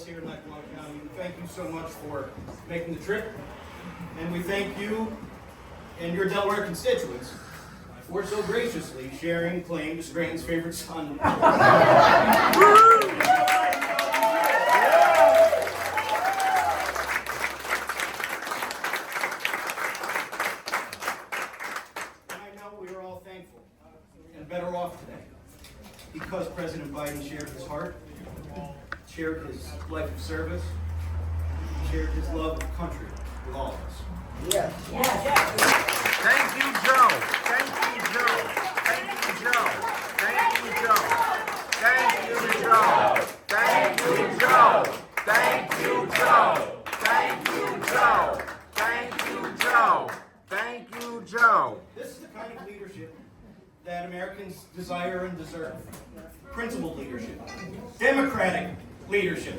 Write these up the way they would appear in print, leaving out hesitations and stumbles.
here in Walz County. Thank you so much for making the trip. And we thank you and your Delaware constituents for so graciously sharing claim to Scranton's favorite son. And I know we are all thankful and better off today because President Biden shared his heart, shared his life of service, shared his love of country with all of us. Yes. Yes. Thank you, Joe. Thank you, Joe. Thank you, Joe. Thank you, Joe. Thank you, Joe. Thank you, Joe. Thank you, Joe. Thank you, Joe. Thank you, Joe. Thank you, Joe. This is the kind of leadership that Americans desire and deserve. Principled leadership. Democratic leadership.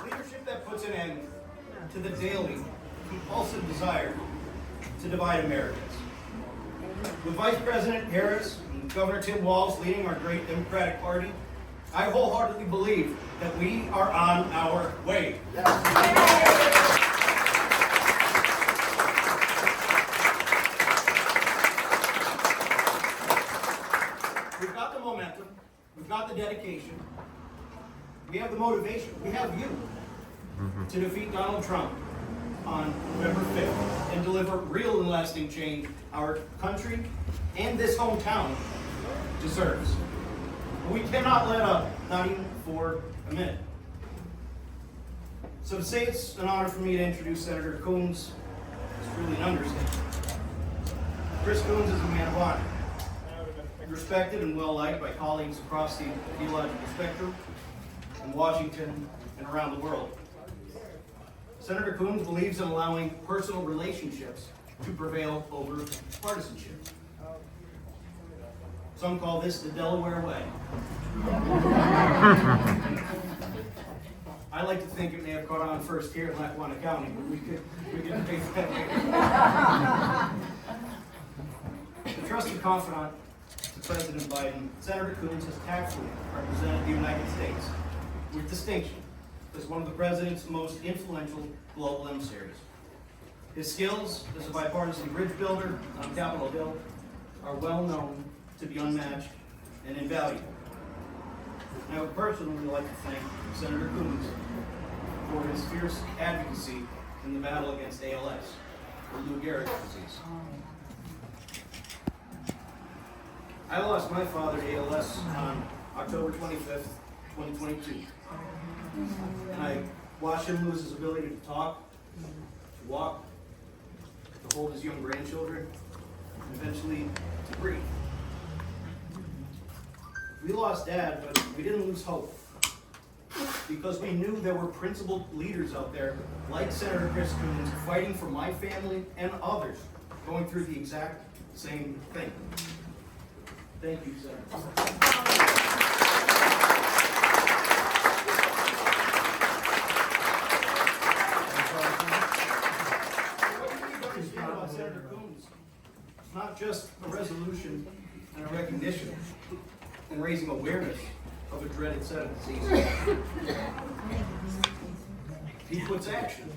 Leadership that puts an end to the daily, compulsive desire to divide Americans. With Vice President Harris and Governor Tim Walz leading our great Democratic Party, I wholeheartedly believe that we are on our way. We've got the momentum, we've got the dedication, we have the motivation, we have you to defeat Donald Trump on November 5th and deliver real and lasting change our country and this hometown deserves. We cannot let up, not even for a minute. So to say it's an honor for me to introduce Senator Coons is truly an understatement. Chris Coons is a man of honor, respected and well-liked by colleagues across the ideological spectrum in Washington and around the world. Senator Coons believes in allowing personal relationships to prevail over partisanship. Some call this the Delaware way. I like to think it may have caught on first here in Lackawanna County, but we could debate that later. The trusted confidant to President Biden, Senator Coons has tactfully represented the United States with distinction as one of the president's most influential global emissaries. His skills as a bipartisan bridge builder on Capitol Hill are well known to be unmatched and invaluable. And I would personally like to thank Senator Coons for his fierce advocacy in the battle against ALS, or Lou Gehrig's disease. I lost my father to ALS on October 25th, 2022. And I watched him lose his ability to talk, to walk, to hold his young grandchildren, and eventually to breathe. We lost Dad, but we didn't lose hope. Because we knew there were principled leaders out there, like Senator Chris Coons, fighting for my family and others going through the exact same thing. Thank you, Senator. What you need to understand about Senator Coons, it's not just a resolution and a recognition and raising awareness of a dreaded set of diseases. He puts action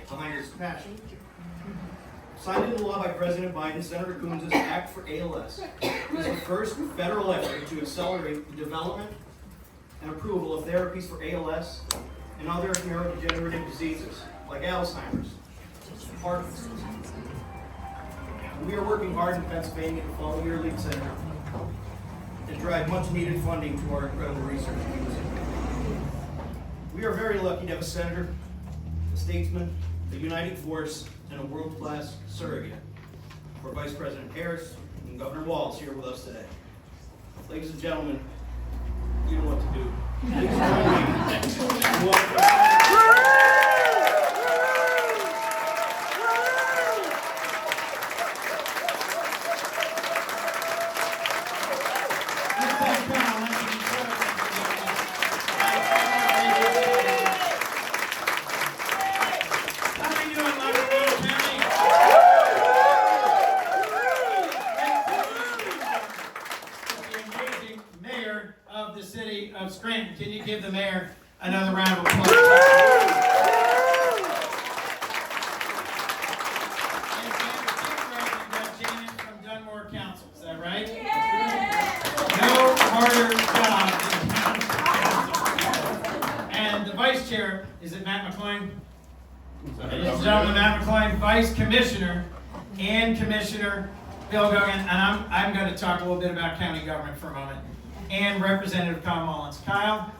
behind his passion. Signed into law by President Biden, Senator Coons' Act for ALS is the first federal effort to accelerate the development and approval of therapies for ALS and other neurodegenerative diseases like Alzheimer's, Parkinson's. We are working hard in Pennsylvania to follow your lead, Senator, and drive much needed funding to our incredible research teams. We are very lucky to have a senator, a statesman, a uniting force, and a world-class surrogate for Vice President Harris and Governor Walz here with us today. Ladies and gentlemen, you know what to do. Please join me in welcoming McCline. Ladies and gentlemen, Matt McCline, Vice Commissioner, and Commissioner Bill Gogan, and I'm going to talk a little bit about county government for a moment, and Representative Kyle Mullins. Kyle,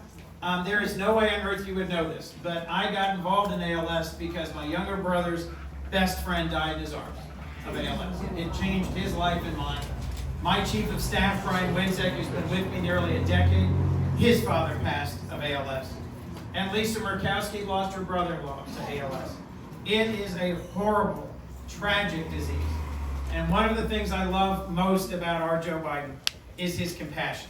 there is no way on earth you would know this, but I got involved in ALS because my younger brother's best friend died in his arms of ALS. It changed his life and mine. My Chief of Staff, Brian Winzek, who's been with me nearly a decade, his father passed of ALS. And Lisa Murkowski lost her brother-in-law to ALS. It is a horrible, tragic disease. And one of the things I love most about our Joe Biden is his compassion,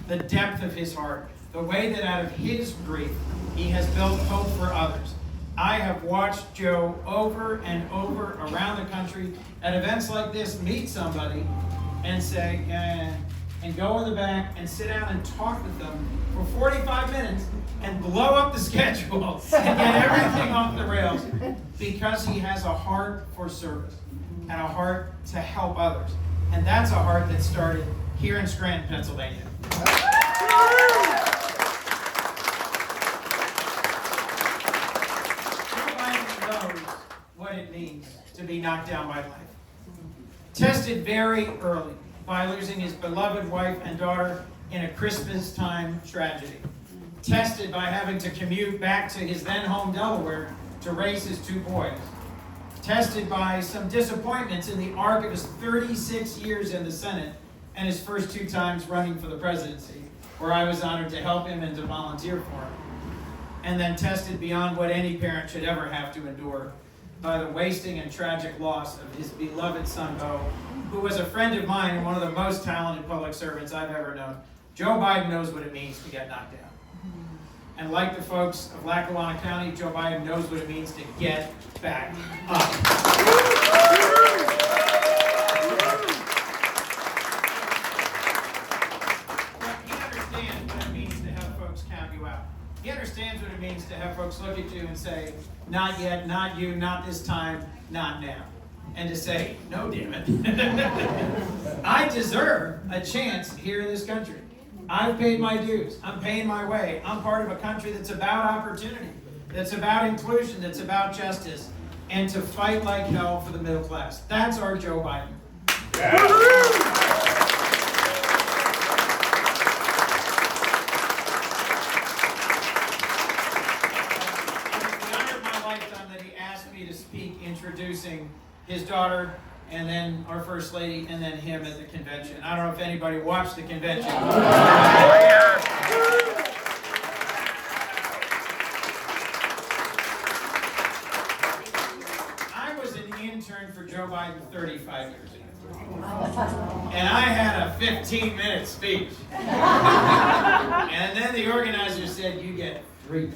the depth of his heart, the way that out of his grief, he has built hope for others. I have watched Joe over and over around the country at events like this meet somebody and say, and go in the back and sit down and talk with them for 45 minutes and blow up the schedule and get everything off the rails because he has a heart for service and a heart to help others. And that's a heart that started here in Scranton, Pennsylvania. Nobody knows what it means to be knocked down by life. Tested very early by losing his beloved wife and daughter in a Christmas time tragedy. Tested by having to commute back to his then home Delaware to raise his two boys. Tested by some disappointments in the arc of his 36 years in the Senate and his first 2 times running for the presidency, where I was honored to help him and to volunteer for him. And then tested beyond what any parent should ever have to endure by the wasting and tragic loss of his beloved son, Bo, who was a friend of mine and one of the most talented public servants I've ever known. Joe Biden knows what it means to get knocked down. And like the folks of Lackawanna County, Joe Biden knows what it means to get back up. He understands what it means to have folks count you out. He understands what it means to have folks look at you and say, not yet, not you, not this time, not now. And to say, no, damn it. I deserve a chance here in this country. I've paid my dues. I'm paying my way. I'm part of a country that's about opportunity, that's about inclusion, that's about justice, and to fight like hell for the middle class. That's our Joe Biden. Yeah. The honor of my lifetime that he asked me to speak introducing his daughter, and then our First Lady, and then him at the convention. I don't know if anybody watched the convention. I was an intern for Joe Biden 35 years ago. And I had a 15-minute speech. And then the organizer said, you get 3.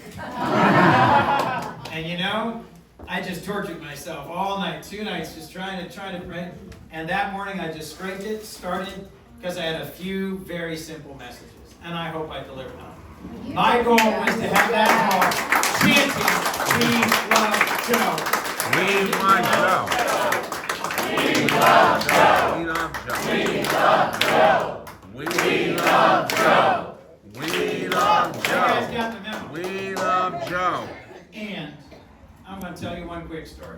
And you know, I just tortured myself all night, 2 nights, just trying to pray. And that morning I just scraped it, started, because I had a few very simple messages. And I hope I delivered on them. My goal was to have that hall chanting, we love Joe. We love Joe. We love Joe. We love Joe. We love Joe. We love Joe. You guys got the memo. We love Joe. And I'm going to tell you one quick story.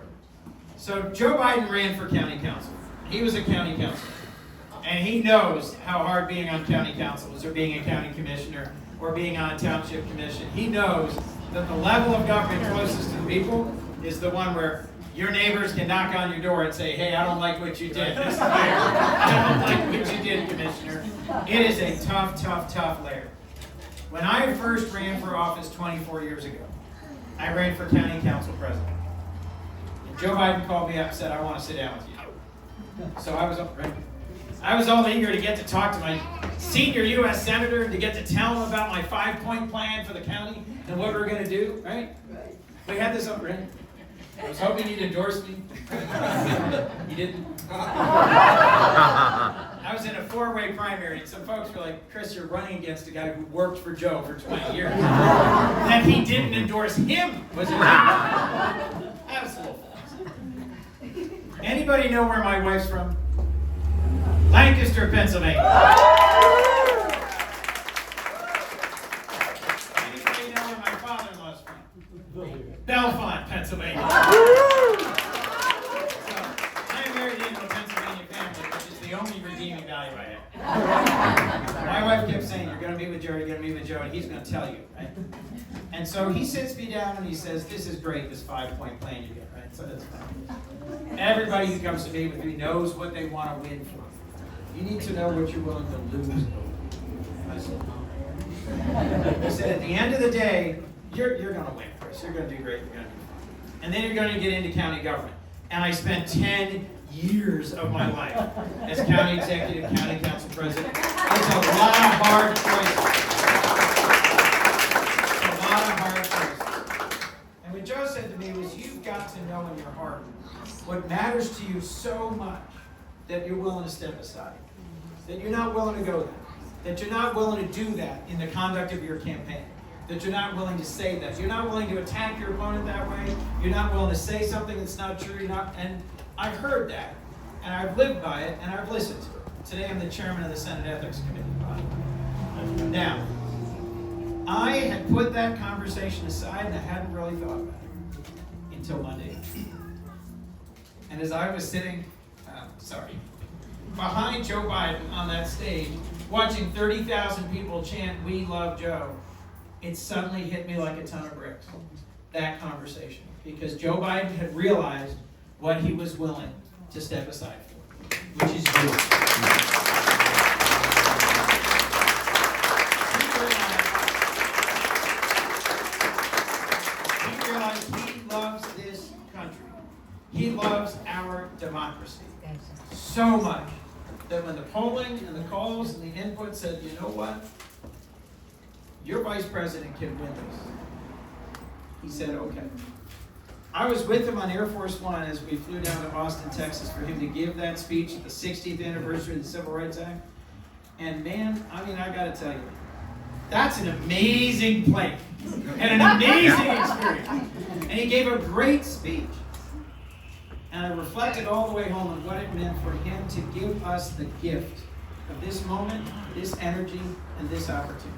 So Joe Biden ran for county council. He was a county councilor. And he knows how hard being on county council is, or being a county commissioner, or being on a township commission. He knows that the level of government closest to the people is the one where your neighbors can knock on your door and say, hey, I don't like what you did, Mr. Mayor. I don't like what you did, Commissioner. It is a tough, tough, tough layer. When I first ran for office 24 years ago, I ran for county council president. And Joe Biden called me up and said, I want to sit down with you. So I was all eager to get to talk to my senior U.S. senator, to get to tell him about my 5-point plan for the county and what we're going to do, right? We had this up, right? I was hoping you'd endorse me. You didn't. I was in a 4-way primary, and some folks were like, Chris, you're running against a guy who worked for Joe for 20 years. That he didn't endorse him was a That was a little false. Anybody know where my wife's from? Lancaster, Pennsylvania. Anybody know where my father-in-law's from? Belfast. Belmont, Pennsylvania. So, I married into a Pennsylvania family, which is the only redeeming value I have. My wife kept saying, you're going to meet with Joe, you're going to meet with Joe, and he's going to tell you, right? And so he sits me down and he says, this is great, this 5-point plan you get, right? So that's fine. Everybody who comes to meet with me knows what they want to win for. You need to know what you're willing to lose. I said, no. He said, at the end of the day, you're going to win, Chris. You're going to do great. You're going to do fine. And then you're going to get into county government. And I spent 10 years of my life as county executive, county council president. It's a lot of hard choices. It's a lot of hard choices. And what Joe said to me was, you've got to know in your heart what matters to you so much that you're willing to step aside. That you're not willing to go there. That you're not willing to do that in the conduct of your campaign. That you're not willing to say that. You're not willing to attack your opponent that way. You're not willing to say something that's not true. And I've heard that, and I've lived by it, and I've listened to it. Today I'm the chairman of the Senate Ethics Committee. Now, I had put that conversation aside, and I hadn't really thought about it until Monday. And as I was sitting, behind Joe Biden on that stage, watching 30,000 people chant, "We love Joe," it suddenly hit me like a ton of bricks, that conversation. Because Joe Biden had realized what he was willing to step aside for, which is you. He realized he loves this country. He loves our democracy so much that when the polling and the calls and the input said, you know what? Your vice president can win this. He said, okay. I was with him on Air Force One as we flew down to Austin, Texas for him to give that speech at the 60th anniversary of the Civil Rights Act. And man, I gotta tell you, that's an amazing plane and an amazing experience. And he gave a great speech. And I reflected all the way home on what it meant for him to give us the gift of this moment, this energy, and this opportunity.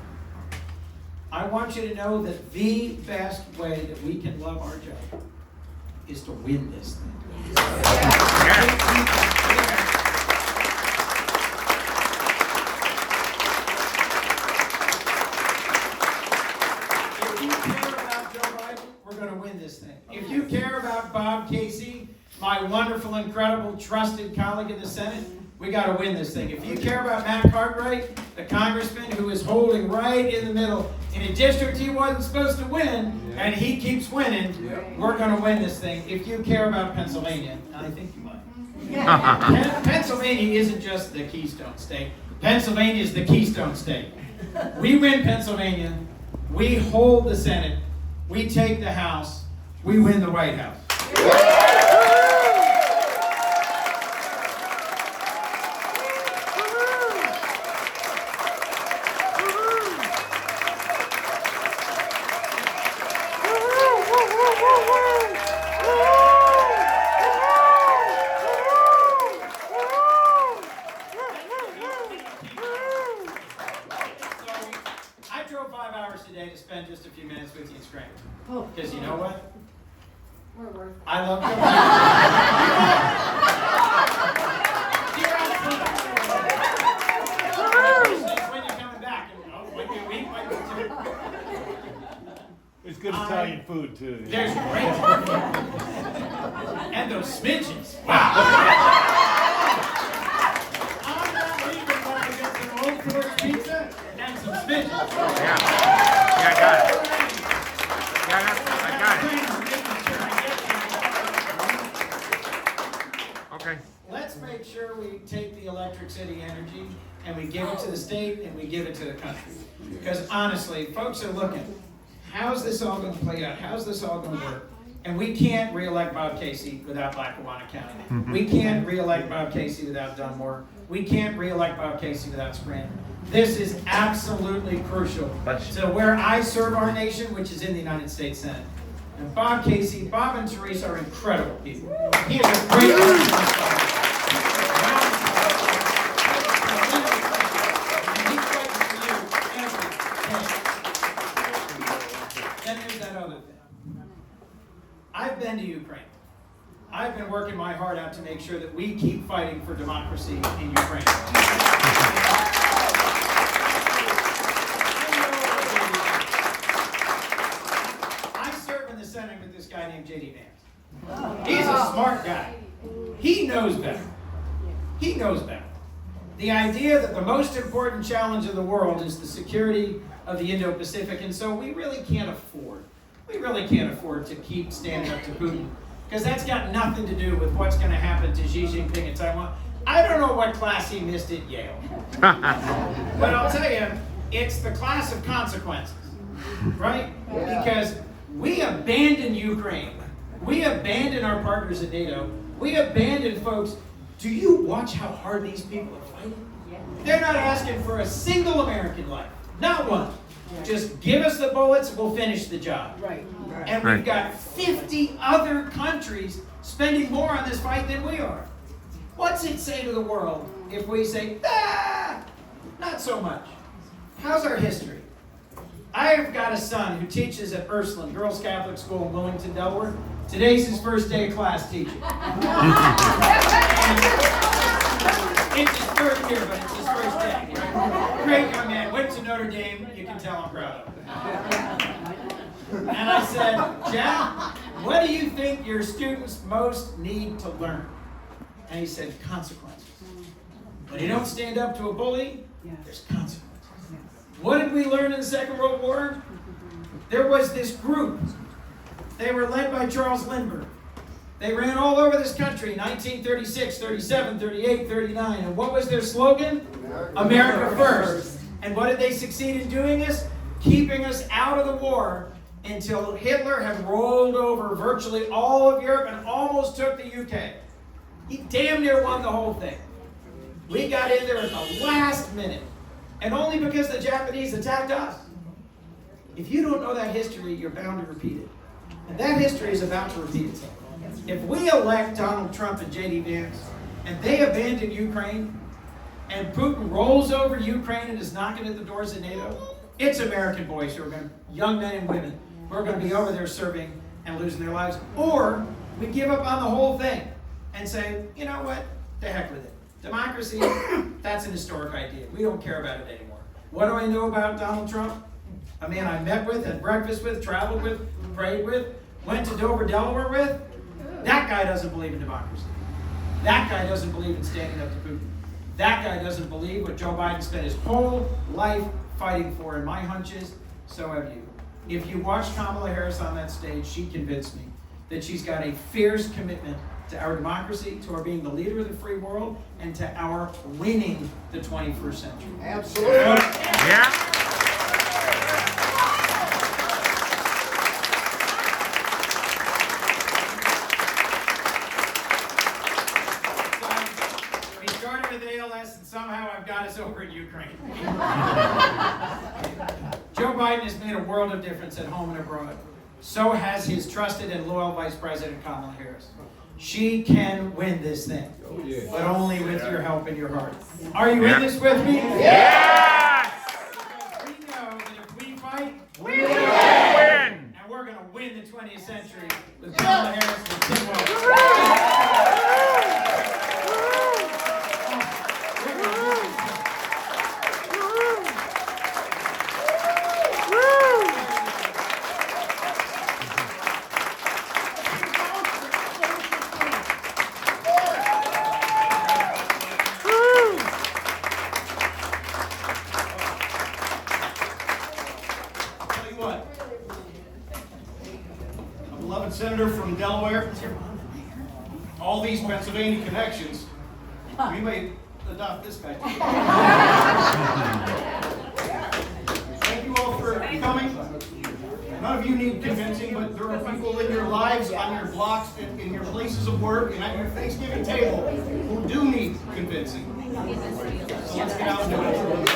I want you to know that the best way that we can love our job is to win this thing. If you care about Joe Biden, we're going to win this thing. If you care about Bob Casey, my wonderful, incredible, trusted colleague in the Senate, we got to win this thing. If you care about Matt Cartwright, the congressman who is holding right in the middle in a district he wasn't supposed to win, and he keeps winning, we're going to win this thing. If you care about Pennsylvania, and I think you might. Pennsylvania isn't just the Keystone State. Pennsylvania is the Keystone State. We win Pennsylvania, we hold the Senate, we take the House, we win the White House. Today to spend just a few minutes with you in Scranton. Because you know what? We're worth it. I love you. When you're coming back? Might be a week, might be 2. It's good Italian food too. There's great food. And those smidgens. Wow. I'm not leaving until I get some Old Forge pizza and some smidgens. Yeah. Yeah, I got it. Yeah, I got it. Okay. Let's make sure we take the Electric City energy and we give it to the state and we give it to the country. Because honestly, folks are looking, how's this all going to play out? How's this all going to work? And we can't re-elect Bob Casey without Lackawanna County. We can't re-elect Bob Casey without Dunmore. We can't re-elect Bob Casey without Scranton. This is absolutely crucial to where I serve our nation, which is in the United States Senate. And Bob Casey, Bob and Teresa are incredible people. He is a great person. Then there's that other thing. I've been to Ukraine. I've been working my heart out to make sure that we keep fighting for democracy in Ukraine. I serve in the Senate with this guy named J.D. Vance. He's a smart guy. He knows better. He knows better. The idea that the most important challenge in the world is the security of the Indo-Pacific, and so we really can't afford to keep standing up to Putin, because that's got nothing to do with what's going to happen to Xi Jinping in Taiwan. I don't know what class he missed at Yale, but I'll tell you, it's the class of consequences, right? Because we abandoned Ukraine. We abandoned our partners at NATO. We abandoned folks. Do you watch how hard these people are fighting? They're not asking for a single American life. Not one. Just give us the bullets, we'll finish the job. Right. And we've got 50 other countries spending more on this fight than we are. What's it say to the world if we say, not so much? How's our history? I've got a son who teaches at Ursuline Girls Catholic School in Wilmington, Delaware. Today's his first day of class teaching. It's his third year, but it's his first day. Right? Great young man, went to Notre Dame. You can tell I'm proud of him. And I said, Jack, what do you think your students most need to learn? And he said, consequences. When you don't stand up to a bully, there's consequences. What did we learn in the Second World War? There was this group. They were led by Charles Lindbergh. They ran all over this country, 1936, 37, 38, 39. And what was their slogan? America first. And what did they succeed in doing this? Keeping us out of the war until Hitler had rolled over virtually all of Europe and almost took the UK. He damn near won the whole thing. We got in there at the last minute. And only because the Japanese attacked us. If you don't know that history, you're bound to repeat it. And that history is about to repeat itself. If we elect Donald Trump and J.D. Vance, and they abandon Ukraine, and Putin rolls over Ukraine and is knocking at the doors of NATO, it's American boys who are going to, young men and women, who are going to be over there serving and losing their lives. Or we give up on the whole thing and say, you know what, the heck with it. Democracy, that's an historic idea. We don't care about it anymore. What do I know about Donald Trump? A man I met with, had breakfast with, traveled with, prayed with, went to Dover, Delaware with. That guy doesn't believe in democracy. That guy doesn't believe in standing up to Putin. That guy doesn't believe what Joe Biden spent his whole life fighting for, and my hunch is, so have you. If you watch Kamala Harris on that stage, she convinced me that she's got a fierce commitment to our democracy, to our being the leader of the free world, and to our winning the 21st century. Absolutely. Yeah. We started with ALS, and somehow I've got us over in Ukraine. Joe Biden has made a world of difference at home and abroad. So has his trusted and loyal Vice President Kamala Harris. She can win this thing, but only with your help and your heart. Are you in this with me? Yes! We know that if we fight, We will win! and we're going to win the 20th century with Kamala Harris and Tim Walz. Senator from Delaware, all these Pennsylvania connections, we may adopt this guy. Thank you all for coming. None of you need convincing, but there are people in your lives, on your blocks, in your places of work, and at your Thanksgiving table who do need convincing. So let's get out and do it.